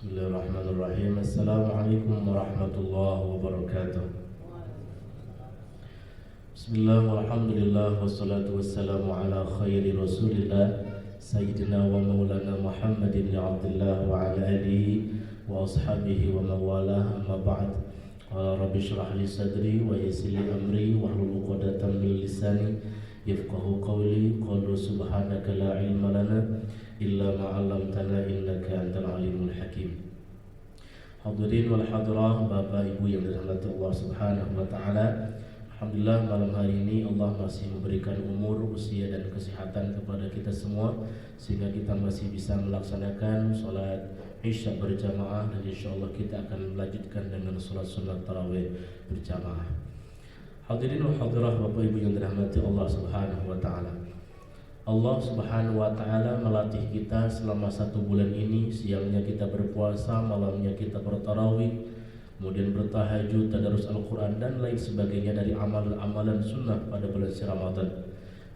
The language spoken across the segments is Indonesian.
Bismillahirrahmanirrahim. Assalamualaikum warahmatullahi wabarakatuh. Bismillah walhamdulillah wassalatu wassalamu ala khairi rasulillah Sayyidina wa maulana Muhammadin ya Abdullah wa ala alihi wa ashabihi wa mawalah amma ba'd. Qala rabbi shrah li sadri wa yassir li amri wahlul 'uqdatam min lisani yafqahu qawli. Qalu subhanaka la ilma lana illa ma 'allamtana innaka antal alimul hakim. Hadirin wal hadirah, Bapak Ibu yang dirahmati Allah Subhanahu wa taala. Alhamdulillah malam hari ini Allah masih memberikan umur, usia dan kesehatan kepada kita semua sehingga kita masih bisa melaksanakan sholat Isya berjamaah, dan insyaallah kita akan melanjutkan dengan sholat sunat tarawih berjamaah. Hadirin wal hadirah, Bapak Ibu yang dirahmati Allah Subhanahu wa taala. Allah Subhanahu wa taala melatih kita selama 1 bulan ini. Siangnya kita berpuasa, malamnya kita bertarawih, kemudian bertahajud, tadarus Al-Quran dan lain sebagainya dari amalan-amalan sunnah pada bulan Ramadan.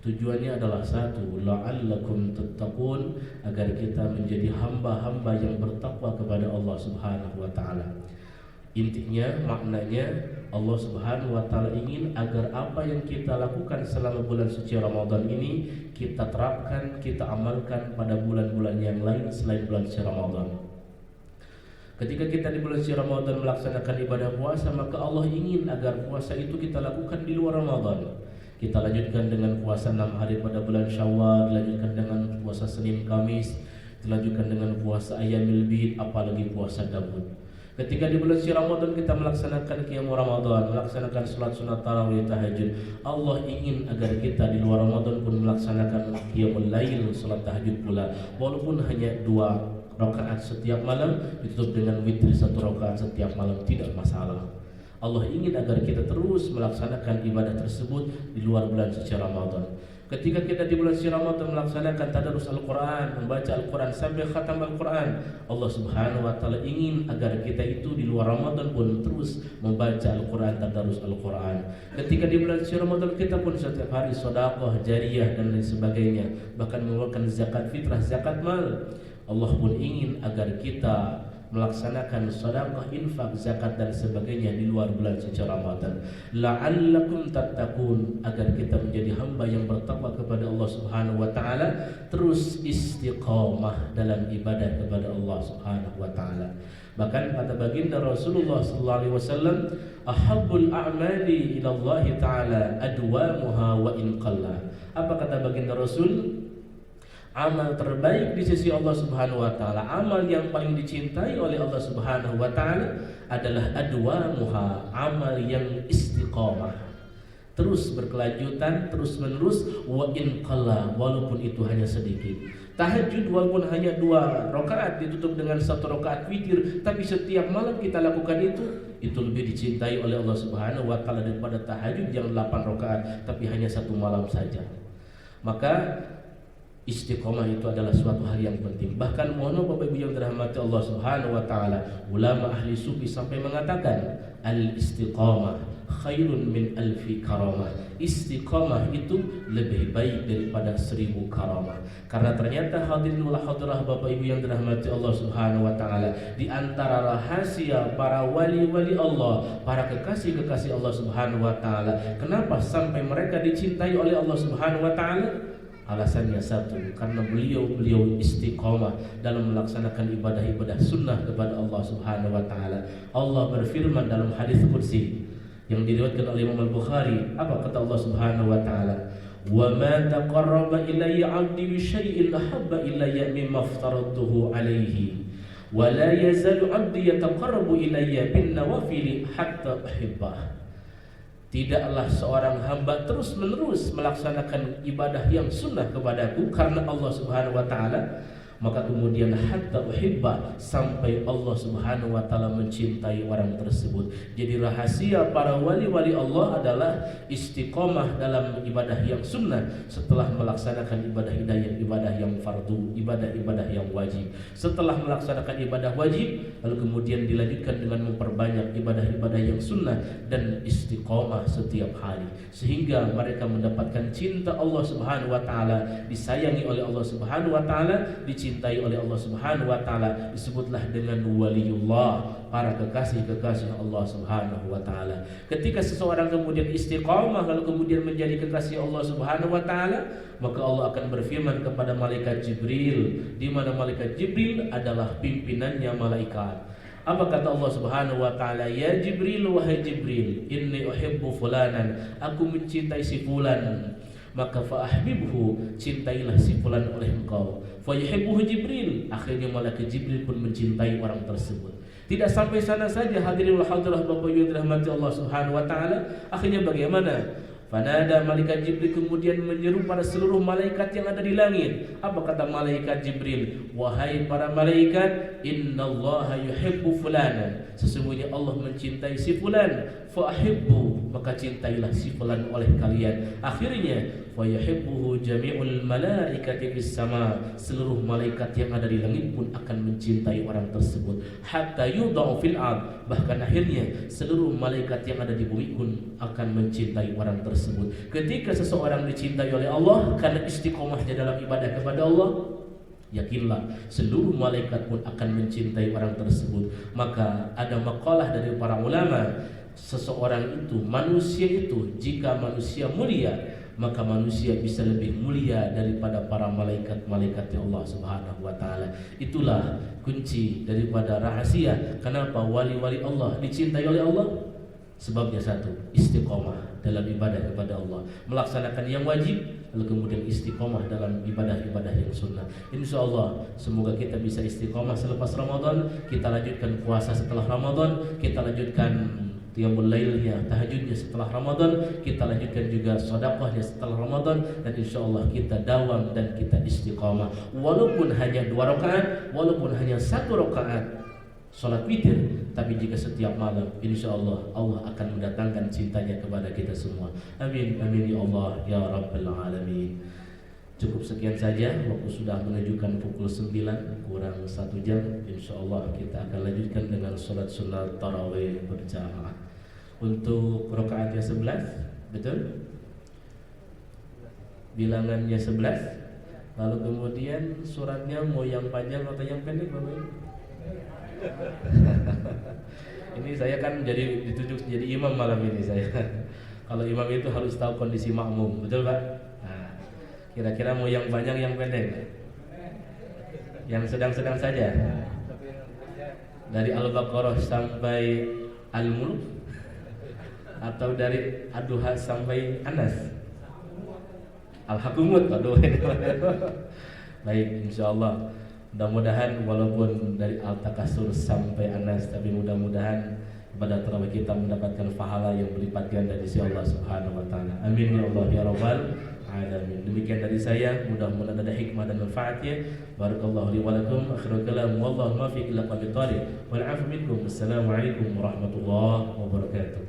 Tujuannya adalah satu, la'allakum tattaqun, agar kita menjadi hamba-hamba yang bertakwa kepada Allah Subhanahu wa taala. Intinya, maknanya Allah Subhanahu wa taala ingin agar apa yang kita lakukan selama bulan suci Ramadan ini kita terapkan, kita amalkan pada bulan-bulan yang lain selain bulan suci Ramadan. Ketika kita di bulan suci Ramadan melaksanakan ibadah puasa, maka Allah ingin agar puasa itu kita lakukan di luar Ramadan. Kita lanjutkan dengan puasa 6 hari pada bulan Syawal, dilanjutkan dengan puasa Senin Kamis, dilanjutkan dengan puasa Ayyamil Bid, apalagi puasa Daud. Ketika di bulan suci Ramadan kita melaksanakan qiyam Ramadan, melaksanakan salat sunat tarawih, tahajud, Allah ingin agar kita di luar Ramadan pun melaksanakan qiyamul lail, salat tahajud pula, walaupun hanya 2 rakaat setiap malam, ditutup dengan witir 1 rakaat setiap malam, tidak masalah. Allah ingin agar kita terus melaksanakan ibadah tersebut di luar bulan suci Ramadan. Ketika kita di bulan suci Ramadan melaksanakan tadarus Al-Quran, membaca Al-Quran sampai khatam Al-Quran, Allah Subhanahu wa taala ingin agar kita itu di luar Ramadan pun terus membaca Al-Quran, tadarus Al-Quran. Ketika di bulan suci Ramadan kita pun setiap hari sedekah jariyah dan lain sebagainya, bahkan mengeluarkan zakat fitrah, zakat mal. Allah pun ingin agar kita melaksanakan sedekah, infak, zakat dan sebagainya di luar bulan suci Ramadan. La'allakum tattaqun, agar kita menjadi hamba yang bertakwa kepada Allah Subhanahu wa taala, terus istiqamah dalam ibadah kepada Allah Subhanahu wa taala. Bahkan kata baginda Rasulullah sallallahu alaihi wasallam, ahabbul a'mali ila Allah taala adwamuha wa in qalla. Apa kata baginda Rasul? Amal terbaik di sisi Allah Subhanahu wa taala, amal yang paling dicintai oleh Allah Subhanahu wa taala adalah adwamuha, amal yang istiqamah, terus berkelanjutan, terus menerus, wa in qalla, walaupun itu hanya sedikit. Tahajud walaupun hanya 2 rakaat ditutup dengan 1 rakaat witir, tapi setiap malam kita lakukan itu lebih dicintai oleh Allah Subhanahu wa taala daripada tahajud yang 8 rakaat tapi hanya 1 malam saja. Maka istiqomah itu adalah suatu hal yang penting. Bahkan mohon Bapak Ibu yang dirahmati Allah Subhanahu wa taala, ulama ahli sufi sampai mengatakan al-istiqamah khairun min alfi karamah. Istiqamah itu lebih baik daripada 1000 karamah. Karena ternyata hadirin wal hadirah, Bapak Ibu yang dirahmati Allah Subhanahu wa taala, di antara rahasia para wali-wali Allah, para kekasih-kekasih Allah Subhanahu wa taala, kenapa sampai mereka dicintai oleh Allah Subhanahu wa taala? Alasannya satu, karena beliau istiqomah dalam melaksanakan ibadah-ibadah sunnah kepada Allah Subhanahu wa taala. Allah berfirman dalam hadis qudsi yang diriwayatkan oleh Imam Al-Bukhari, apa kata Allah Subhanahu wa taala? "Wa ma taqarraba ilayya 'abdi bi syai'in ahabba ilayya mimma aftaradtuhu 'alaihi wa la yazalu 'abdi yataqarrabu ilayya bin nawafil hatta uhibbah." Tidaklah seorang hamba terus-menerus melaksanakan ibadah yang sunnah kepadaku karena Allah Subhanahu wa taala, maka kemudian hatta uhibba, sampai Allah Subhanahu wa taala mencintai orang tersebut. Jadi rahasia para wali-wali Allah adalah istiqomah dalam ibadah yang sunnah setelah melaksanakan ibadah yang fardu, ibadah yang wajib. Setelah melaksanakan ibadah wajib, lalu kemudian dilanjutkan dengan memperbanyak ibadah-ibadah yang sunnah dan istiqomah setiap hari, sehingga mereka mendapatkan cinta Allah Subhanahu wa taala, disayangi oleh Allah Subhanahu wa taala, dicintai oleh Allah Subhanahu wa taala disebutlah dengan waliullah, para kekasih-kekasih Allah Subhanahu wa taala. Ketika seseorang kemudian istiqamah lalu kemudian menjadi kekasih Allah Subhanahu wa taala, maka Allah akan berfirman kepada malaikat Jibril, di mana malaikat Jibril adalah pimpinannya malaikat. Apa kata Allah Subhanahu wa taala? Ya Jibril, wahai Jibril, inni uhibbu fulanan, aku mencintai si fulan. Maka fa'ahbibhu, cintailah si fulan oleh engkau. Fa yuhibbuhu Jibril, akhirnya malaikat Jibril pun mencintai orang tersebut. Tidak sampai sana saja, hadirin wal hadirah Bapak Ibu dirahmati Allah Subhanahu wa taala. Akhirnya bagaimana? Fanada, malaikat Jibril kemudian menyeru pada seluruh malaikat yang ada di langit. Apa kata malaikat Jibril? Wahai para malaikat, innallaha yuhibbu fulanan, sesungguhnya Allah mencintai si fulan. Fa'ahibbu, maka cintailah si fulan oleh kalian. Akhirnya wa yuhibbuhu jami'ul malaikati fis sama, seluruh malaikat yang ada di langit pun akan mencintai orang tersebut. Hatta yudau fil ard, bahkan akhirnya seluruh malaikat yang ada di bumi pun akan mencintai orang tersebut. Ketika seseorang dicintai oleh Allah karena istiqomahnya dalam ibadah kepada Allah, yakinlah seluruh malaikat pun akan mencintai orang tersebut. Maka ada maqalah dari para ulama, seseorang itu, manusia itu, jika manusia mulia, maka manusia bisa lebih mulia daripada para malaikat-malaikat Allah Subhanahu wa taala. Itulah kunci daripada rahasia kenapa wali-wali Allah dicintai oleh Allah. Sebabnya satu, istiqomah dalam ibadah kepada Allah, melaksanakan yang wajib, lalu kemudian istiqomah dalam ibadah-ibadah yang sunnah. InsyaAllah semoga kita bisa istiqomah selepas Ramadan, kita lanjutkan puasa setelah Ramadan, kita lanjutkan qiyamul lailnya, tahajudnya setelah Ramadan, kita lanjutkan juga sedekahnya setelah Ramadan, dan insyaallah kita dawam dan kita istiqamah. Walaupun hanya 2 rakaat, walaupun hanya 1 rakaat salat witir, tapi jika setiap malam, insyaallah Allah akan mendatangkan cintanya kepada kita semua. Amin amin ya Allah ya rabbal alamin. Cukup sekian saja, waktu sudah menunjukkan pukul 9 kurang 1 jam. Insyaallah kita akan lanjutkan dengan salat sunat tarawih berjamaah. Untuk rakaatnya 11, betul? Bilangannya 11. Lalu kemudian suratnya mau yang panjang atau yang pendek, Bapak? Ini saya kan jadi ditunjuk jadi imam malam ini saya. Kalau imam itu harus tahu kondisi makmum, betul Pak? Nah, kira-kira mau yang panjang yang pendek? Yang sedang-sedang saja. Dari Al-Baqarah sampai Al-Mulk, atau dari Ad-Duha sampai Anas? Al-Hakumut, aduh. Baik, insyaallah. Mudah-mudahan walaupun dari Al-Takasur sampai Anas, tapi mudah-mudahan pada tarawih kita mendapatkan pahala yang berlipat ganda di sisi Allah Subhanahu wa taala. Amin ya Allah ya rabbal alamin. Demikian dari saya, mudah-mudahan ada hikmah dan manfaatnya. Barakallahu li wa lakum. Akhirul kalam wallahu muwaffiq ila aqwamit thariq. Wal 'afwu minkum. Assalamualaikum warahmatullahi wabarakatuh.